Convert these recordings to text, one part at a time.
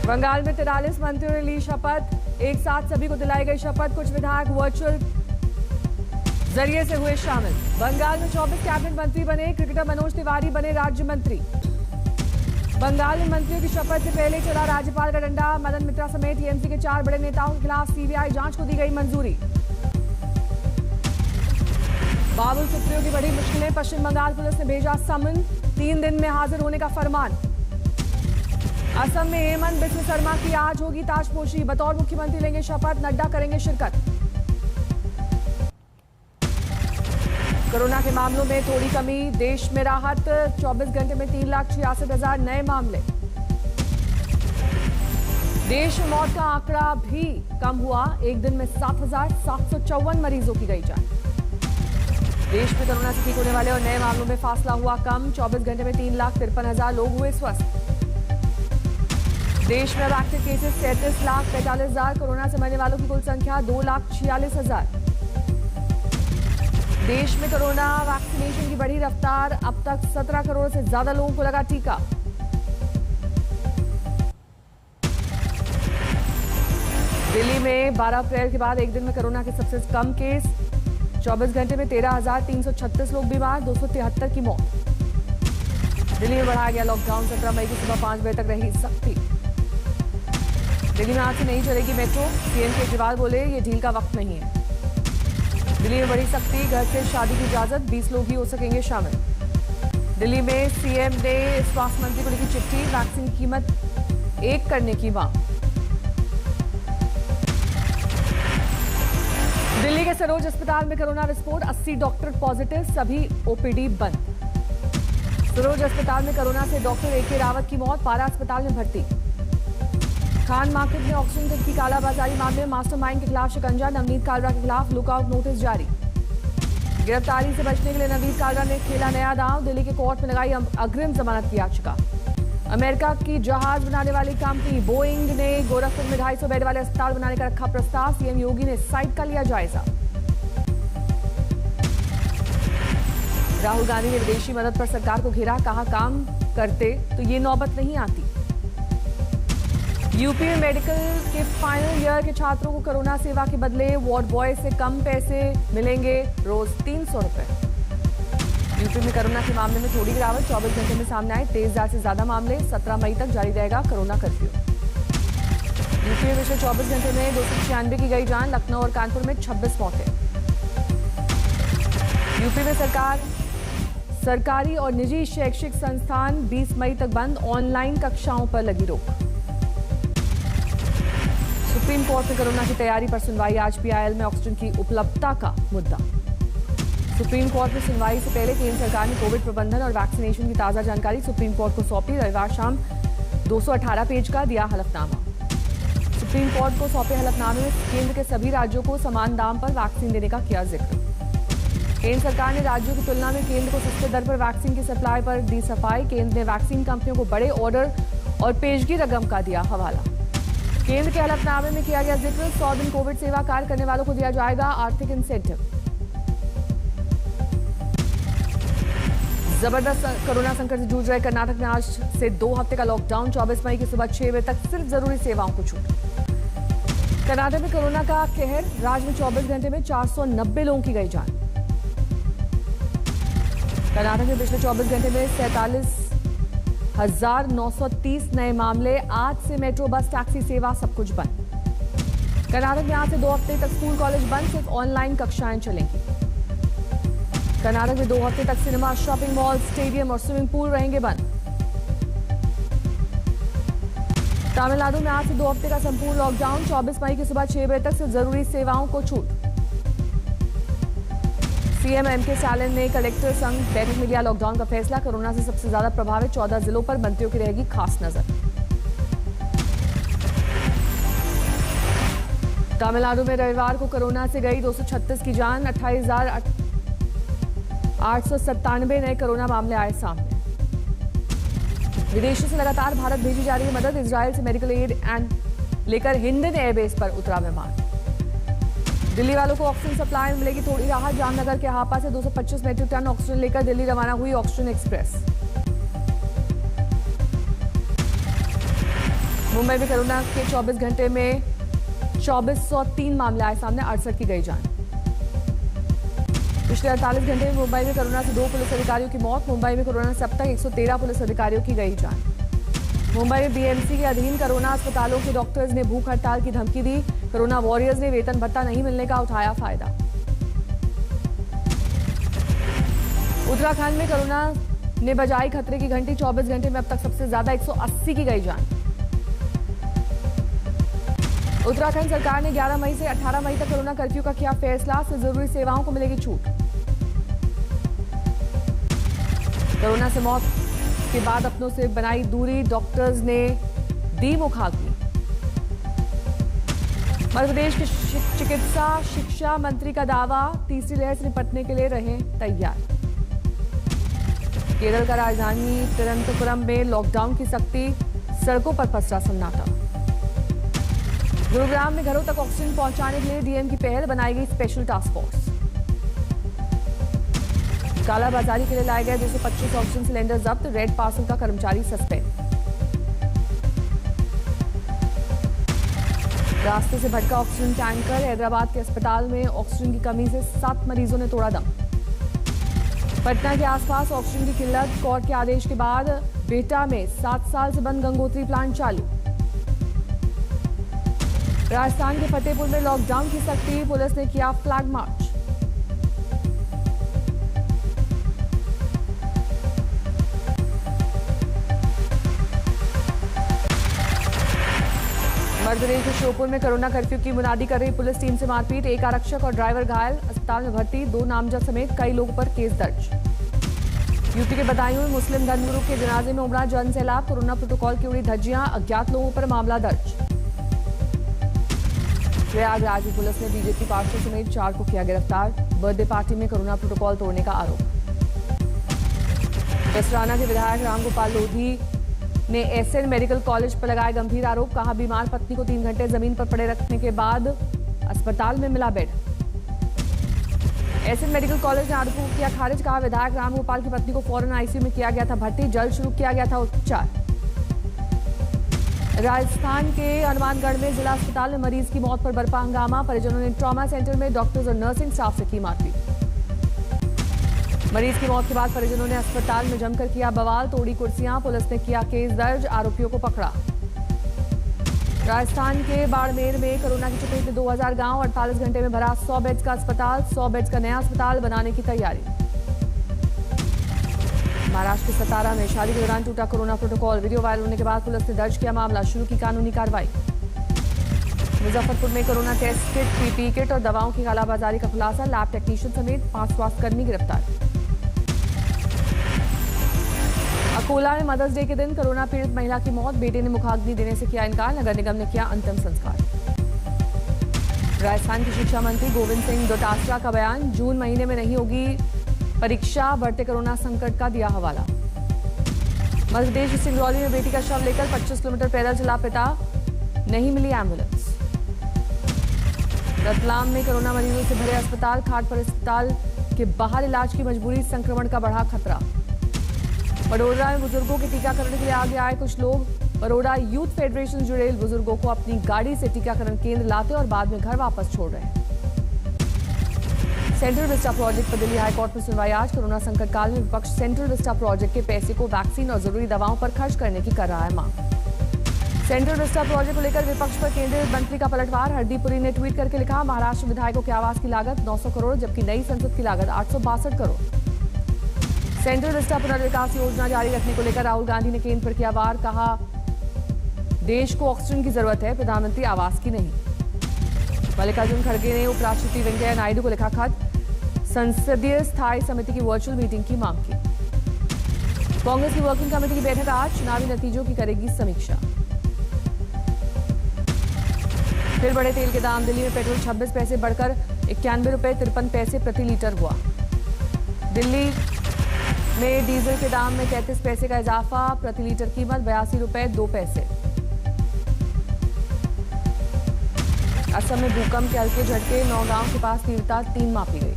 बंगाल में 43 मंत्रियों ने ली शपथ। एक साथ सभी को दिलाई गई शपथ। कुछ विधायक वर्चुअल जरिए से हुए शामिल। बंगाल में 24 कैबिनेट मंत्री बने। क्रिकेटर मनोज तिवारी बने राज्य मंत्री। बंगाल में मंत्रियों की शपथ से पहले चला राज्यपाल का डंडा। मदन मित्रा समेत टीएमसी के 4 बड़े नेताओं के खिलाफ सीबीआई जांच को दी गई मंजूरी। बाबुल सुप्रियो की बड़ी मुश्किलें। पश्चिम बंगाल पुलिस ने भेजा समन। 3 दिन में हाजिर होने का फरमान। असम में हेमंत बिस्व शर्मा की आज होगी ताजपोशी। बतौर मुख्यमंत्री लेंगे शपथ। नड्डा करेंगे शिरकत। कोरोना के मामलों में थोड़ी कमी। देश में राहत। 24 घंटे में 3,66,000 नए मामले। देश में मौत का आंकड़ा भी कम हुआ। एक दिन में 7,754 मरीजों की गई जान। देश में कोरोना से ठीक होने वाले और नए मामलों में फासला हुआ कम। 24 घंटे में 3,53,000 लोग हुए स्वस्थ। देश में अब एक्टिव केसेस 33,45,000। कोरोना से मरने वालों की कुल संख्या 2,46,000। देश में कोरोना वैक्सीनेशन की बढ़ी रफ्तार। अब तक 17 करोड़ से ज्यादा लोगों को लगा टीका। दिल्ली में 12 अप्रैल के बाद एक दिन में कोरोना के सबसे कम केस। 24 घंटे में 13,336 लोग बीमार। 273 की मौत। दिल्ली में बढ़ाया गया लॉकडाउन। 17 मई की सुबह 5 बजे तक रही सख्ती। दिल्ली में आज से नहीं चलेगी मेट्रो। सीएम केजरीवाल बोले ये ढील का वक्त नहीं है। दिल्ली में बड़ी सख्ती। घर से शादी की इजाजत। 20 लोग ही हो सकेंगे शामिल। दिल्ली में सीएम ने स्वास्थ्य मंत्री को लिखी चिट्ठी। वैक्सीन की कीमत 1 करने की मांग। दिल्ली के सरोज अस्पताल में कोरोना विस्फोट। 80 डॉक्टर पॉजिटिव। सभी ओपीडी बंद। सरोज अस्पताल में कोरोना से डॉक्टर एके रावत की मौत। पारा अस्पताल में भर्ती। खान मार्केट में ऑक्सीजन की कालाबाजारी मामले में मास्टरमाइंड के खिलाफ शिकंजा। नवनीत कालरा के खिलाफ लुकआउट नोटिस जारी। गिरफ्तारी से बचने के लिए नवनीत कालरा ने खेला नया दांव। दिल्ली के कोर्ट में लगाई अग्रिम जमानत की याचिका। अमेरिका की जहाज बनाने वाली कंपनी बोइंग ने गोरखपुर में 250 बेड वाले अस्पताल बनाने का रखा प्रस्ताव। सीएम योगी ने साइट का लिया जायजा। राहुल गांधी ने विदेशी मदद पर सरकार को घेरा। कहा काम करते तो ये नौबत नहीं आती। यूपी में मेडिकल के फाइनल ईयर के छात्रों को कोरोना सेवा के बदले वार्ड बॉय से कम पैसे मिलेंगे। रोज 300 रुपए। यूपी में कोरोना के मामले में थोड़ी गिरावट। 24 घंटे में सामने आए 23,000 से ज्यादा मामले। 17 मई तक जारी रहेगा कोरोना कर्फ्यू। यूपी में पिछले 24 घंटे में 296 की गई जान। लखनऊ और कानपुर में 26 मौतें। यूपी में सरकारी और निजी शैक्षिक संस्थान 20 मई तक बंद। ऑनलाइन कक्षाओं पर लगी रोक। सुप्रीम कोर्ट में कोरोना की तैयारी पर सुनवाई। आज पीआईएल में ऑक्सीजन की उपलब्धता का मुद्दा। सुप्रीम कोर्ट में सुनवाई से पहले केंद्र सरकार ने कोविड प्रबंधन और वैक्सीनेशन की ताजा जानकारी सुप्रीम कोर्ट को सौंपी। रविवार शाम 218 पेज का दिया हलफनामा। सुप्रीम कोर्ट को सौंपे हलफनामे में केंद्र के सभी राज्यों को समान दाम पर वैक्सीन देने का किया जिक्र। केंद्र सरकार ने राज्यों की तुलना में केंद्र को सस्ते दर पर वैक्सीन की सप्लाई पर दी सफाई। केंद्र ने वैक्सीन कंपनियों को बड़े ऑर्डर और पेशगी रकम का दिया हवाला। केंद्र के हलफनामे में किया गया जिक्र। 100 दिन कोविड सेवा कार्य करने वालों को दिया जाएगा आर्थिक इंसेंटिव। जबरदस्त कोरोना संकट से जूझ रहे कर्नाटक में आज से 2 हफ्ते का लॉकडाउन। 24 मई की सुबह 6 बजे तक सिर्फ जरूरी सेवाओं को छूट। कर्नाटक में कोरोना का कहर। राज्य में 24 घंटे में 490 लोगों की गई जान। कर्नाटक में पिछले 24 घंटे में 47,930 नए मामले। आज से मेट्रो बस टैक्सी सेवा सब कुछ बंद। कर्नाटक में आज से 2 हफ्ते तक स्कूल कॉलेज बंद। सिर्फ ऑनलाइन कक्षाएं चलेंगी। कर्नाटक में 2 हफ्ते तक सिनेमा, शॉपिंग मॉल, स्टेडियम और स्विमिंग पूल रहेंगे बंद। तमिलनाडु में आज से 2 हफ्ते का संपूर्ण लॉकडाउन। 24 मई की सुबह 6 बजे तक सिर्फ जरूरी सेवाओं को छूट। सीएम एमके स्टालिन ने कलेक्टर संघ बैठक में लिया लॉकडाउन का फैसला। कोरोना से सबसे ज्यादा प्रभावित 14 जिलों पर मंत्रियों की रहेगी खास नजर। तमिलनाडु में रविवार को कोरोना से गई 236 की जान। 28,897 नए कोरोना मामले आए सामने। विदेशों से लगातार भारत भेजी जा रही है मदद। इजरायल से मेडिकल एड एंड लेकर हिंडन एयरबेस पर उतरा विमान। दिल्ली वालों को ऑक्सीजन सप्लाई में मिलेगी थोड़ी राहत। जामनगर के हापा से 225 मीट्रिक टन ऑक्सीजन लेकर दिल्ली रवाना हुई ऑक्सीजन एक्सप्रेस। मुंबई में कोरोना के 24 घंटे में 2403 मामले आए सामने, 68 की गई जान। पिछले 48 घंटे में मुंबई में कोरोना से 2 पुलिस अधिकारियों की मौत। मुंबई में कोरोना से अब तक 113 पुलिस अधिकारियों की गई जान। मुंबई में बीएमसी के अधीन कोरोना अस्पतालों के डॉक्टर्स ने भूख हड़ताल की धमकी दी। कोरोना वॉरियर्स ने वेतन भत्ता नहीं मिलने का उठाया फायदा। उत्तराखंड में कोरोना ने बजाई खतरे की घंटी। 24 घंटे में अब तक सबसे ज्यादा 180 की गई जान। उत्तराखंड सरकार ने 11 मई से 18 मई तक कोरोना कर्फ्यू का किया फैसला। से जरूरी सेवाओं को मिलेगी छूट। कोरोना से मौत के बाद अपनों से बनाई दूरी, डॉक्टर्स ने दी मुखाग्नि। मध्य प्रदेश के चिकित्सा शिक्षा मंत्री का दावा, तीसरी लहर से निपटने के लिए रहे तैयार। केरल का राजधानी तिरुवनंतपुरम में लॉकडाउन की सख्ती, सड़कों पर पसरा सन्नाटा। गुरुग्राम में घरों तक ऑक्सीजन पहुंचाने के लिए डीएम की पहल, बनाई गई स्पेशल टास्क फोर्स। कालाबाजारी के लिए लाए गए 225 ऑक्सीजन सिलेंडर जब्त, रेड पार्सल का कर्मचारी सस्पेंड। रास्ते से भटका ऑक्सीजन टैंकर, हैदराबाद के अस्पताल में ऑक्सीजन की कमी से 7 मरीजों ने तोड़ा दम। पटना के आसपास ऑक्सीजन की किल्लत, कोर्ट के आदेश के बाद बेटा में 7 साल से बंद गंगोत्री प्लांट चालू। राजस्थान के फतेहपुर में लॉकडाउन की सख्ती, पुलिस ने किया फ्लैग मार्च। मध्य प्रदेश के श्योपुर में कोरोना कर्फ्यू की मुनादी कर रही पुलिस टीम से मारपीट, एक आरक्षक और ड्राइवर घायल, अस्पताल में भर्ती, 2 नामजद समेत कई लोगों पर केस दर्ज। यूपी के बदायूं में मुस्लिम धर्मगुरु के जनाजे में उमड़ा जन सैलाब, कोरोना प्रोटोकॉल की उड़ी धज्जियां, अज्ञात लोगों पर मामला दर्ज। प्रयागराज में पुलिस ने बीजेपी पार्षद समेत 4 को किया गिरफ्तार, बर्थडे पार्टी में कोरोना प्रोटोकॉल तोड़ने का आरोप। बसराना के विधायक रामगोपाल लोधी ने एसएन मेडिकल कॉलेज पर लगाए गंभीर आरोप, कहा बीमार पत्नी को 3 घंटे जमीन पर पड़े रखने के बाद अस्पताल में मिला बेड। एसएन मेडिकल कॉलेज ने आरोपों को किया खारिज, कहा विधायक रामगोपाल की पत्नी को फौरन आईसीयू में किया गया था भर्ती, जल्द शुरू किया गया था उपचार। राजस्थान के हनुमानगढ़ में जिला अस्पताल में मरीज की मौत पर बरपा हंगामा, परिजनों ने ट्रॉमा सेंटर में डॉक्टर्स और नर्सिंग स्टाफ से की मारपीट। मरीज की मौत के बाद परिजनों ने अस्पताल में जमकर किया बवाल, तोड़ी कुर्सियां, पुलिस ने किया केस दर्ज, आरोपियों को पकड़ा। राजस्थान के बाड़मेर में कोरोना की चपेट में 2000 गांव, 48 घंटे में भरा 100 बेड्स का अस्पताल, 100 बेड्स का नया अस्पताल बनाने की तैयारी। महाराष्ट्र के सतारा में शादी के दौरान टूटा कोरोना प्रोटोकॉल, वीडियो वायरल होने के बाद पुलिस ने दर्ज किया मामला, शुरू की कानूनी कार्रवाई। मुजफ्फरपुर में corona test kit, PPE kit और दवाओं की कालाबाजारी का खुलासा, लैब टेक्नीशियन समेत 5 स्वास्थ्यकर्मी गिरफ्तार। अकोला में मदर्स डे के दिन कोरोना पीड़ित महिला की मौत, बेटे ने मुखाग्नि देने से किया इनकार, नगर निगम ने किया अंतिम संस्कार। राजस्थान के शिक्षा मंत्री गोविंद सिंह डोटासरा का बयान, जून महीने में नहीं होगी परीक्षा, बढ़ते कोरोना संकट का दिया हवाला। मध्य प्रदेश के सिंगरौली में बेटी का शव लेकर 25 किलोमीटर पैदल चला पिता, नहीं मिली एम्बुलेंस। रतलाम में कोरोना मरीजों से भरे अस्पताल, खाट पर अस्पताल के बाहर इलाज की मजबूरी, संक्रमण का बढ़ा खतरा। बड़ौदा में बुजुर्गों के टीकाकरण के लिए आगे आए कुछ लोग, बड़ौदा यूथ फेडरेशन जुड़े बुजुर्गों को अपनी गाड़ी से टीकाकरण केंद्र लाते और बाद में घर वापस छोड़ रहे हैं। सेंट्रल विस्टा प्रोजेक्ट पर दिल्ली हाईकोर्ट में सुनवाई आज, कोरोना संकट काल में विपक्ष सेंट्रल विस्टा प्रोजेक्ट के पैसे को वैक्सीन और जरूरी दवाओं पर खर्च करने की कर रहा है मांग। सेंट्रल विस्टा प्रोजेक्ट को लेकर विपक्ष पर केंद्रीय मंत्री का पलटवार, हरदीप पुरी ने ट्वीट करके लिखा, महाराष्ट्र विधायकों के आवास की लागत 900 करोड़, जबकि नई संसद की लागत 862 करोड़। सेंट्रल विस्टा पुनर्विकास योजना जारी रखने को लेकर राहुल गांधी ने केंद्र पर किया वार, कहा देश को ऑक्सीजन की जरूरत है, प्रधानमंत्री आवास की नहीं। मल्लिकार्जुन खड़गे ने उपराष्ट्रपति वेंकैया नायडू को लिखा खत, संसदीय स्थायी समिति की वर्चुअल मीटिंग की मांग की। कांग्रेस की वर्किंग कमेटी की बैठक आज, चुनावी नतीजों की करेगी समीक्षा। फिर बढ़े तेल के दाम, दिल्ली में पेट्रोल 26 पैसे बढ़कर 91 रुपए 53 पैसे प्रति लीटर हुआ। दिल्ली में डीजल के दाम में 33 पैसे का इजाफा, प्रति लीटर कीमत 82 रुपए 2 पैसे। असम में भूकंप के हल्के झटके, 9 गांव के पास तीव्रता 3 मापी गई।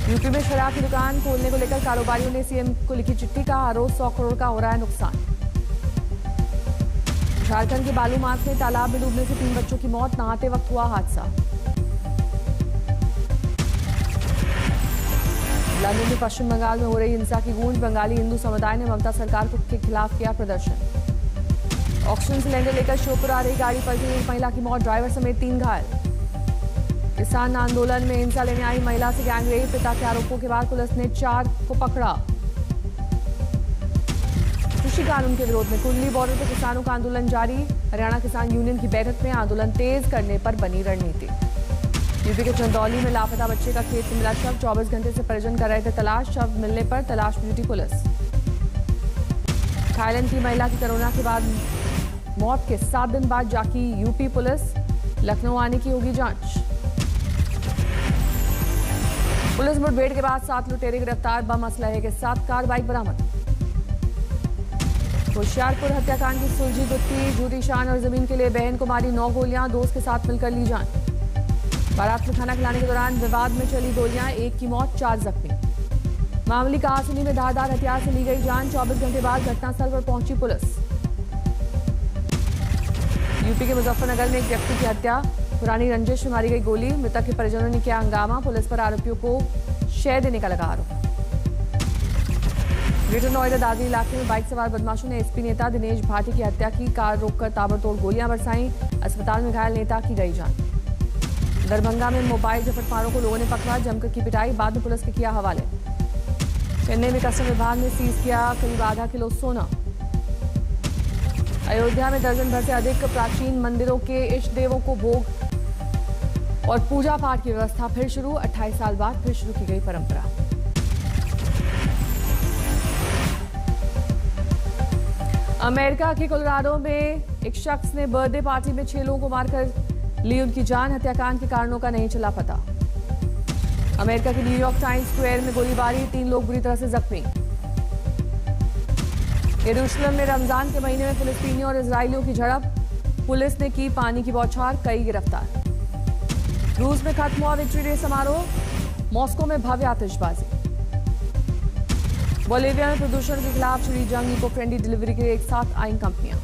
यूपी में शराब की दुकान खोलने को लेकर कारोबारियों ने सीएम को लिखी चिट्ठी, कहा रोज 100 करोड़ का हो रहा है नुकसान। झारखंड के बालूमाथ में तालाब में डूबने से 3 बच्चों की मौत, नहाते वक्त हुआ हादसा। लंदन में पश्चिम बंगाल में हो रही हिंसा की गूंज, बंगाली हिंदू समुदाय ने ममता सरकार के खिलाफ किया प्रदर्शन। ऑक्सीजन सिलेंडर लेकर श्योपुर आ रही गाड़ी पलटी, एक महिला की मौत, ड्राइवर समेत 3 घायल। किसान आंदोलन में हिंसा लेने आई महिला से गैंगरेप, पिता के आरोपों के बाद पुलिस ने 4 को पकड़ा। कृषि कानून के विरोध में कुंडली बॉर्डर पर किसानों का आंदोलन जारी, हरियाणा किसान यूनियन की बैठक में आंदोलन तेज करने पर बनी रणनीति। यूपी के चंदौली में लापता बच्चे का खेत में मिला शव, 24 घंटे से परिजन कर रहे थे तलाश, शव मिलने पर तलाश में जुटी पुलिस। थाईलैंड की महिला की कोरोना के बाद मौत के 7 दिन बाद जागी यूपी पुलिस, लखनऊ आने की होगी जांच। पुलिस मुठभेड़ के बाद 7 लुटेरे गिरफ्तार, बम असलहे के साथ कार बाइक बरामद। होशियारपुर हत्याकांड की सुलझी गुत्थी, झूठी शान और जमीन के लिए बहन को मारी 9 गोलियां, दोस्त के साथ मिलकर ली जान। बारात में खाना खिलाने के दौरान विवाद में चली गोलियां, 1 की मौत 4 जख्मी। मामूली कहासुनी में धारदार हथियार से ली गई जान, 24 घंटे बाद घटनास्थल पर पहुंची पुलिस। यूपी के मुजफ्फरनगर में एक व्यक्ति की हत्या, पुरानी रंजिश में मारी गई गोली, मृतक के परिजनों ने किया हंगामा, पुलिस पर आरोपियों को शय देने का लगा आरोप। ग्रेटर नोएडा दादरी इलाके में बाइक सवार बदमाशों ने एसपी नेता दिनेश भाटी की हत्या की, कार रोककर ताबड़तोड़ गोलियां बरसाईं, अस्पताल में घायल नेता की गई जान। दरभंगा में मोबाइल झपटमारों को लोगों ने पकड़ा, जमकर की पिटाई, बाद में पुलिस के किया हवाले। चेन्नई में कस्टम विभाग ने सीज किया करीब आधा किलो सोना। अयोध्या में दर्जन भर से अधिक प्राचीन मंदिरों के इष्ट देवों को भोग और पूजा पाठ की व्यवस्था फिर शुरू, 28 साल बाद फिर शुरू की गई परंपरा। अमेरिका के कोलोराडो में एक शख्स ने बर्थडे पार्टी में 6 लोगों को मारकर ली उनकी जान, हत्याकांड के कारणों का नहीं चला पता। अमेरिका के न्यूयॉर्क टाइम्स स्क्वायर में गोलीबारी, 3 लोग बुरी तरह से जख्मी। यरूशलेम में रमजान के महीने में फिलिस्तीनियों और इजरायलियों की झड़प, पुलिस ने की पानी की बौछार, कई गिरफ्तार। रूस में खत्म हुआ विक्ट्री डे समारोह, मॉस्को में भव्य आतिशबाजी। बोलिविया में प्रदूषण के खिलाफ छिड़ी जंग, इको फ्रेंडली डिलीवरी के लिए एक साथ आई कंपनियां।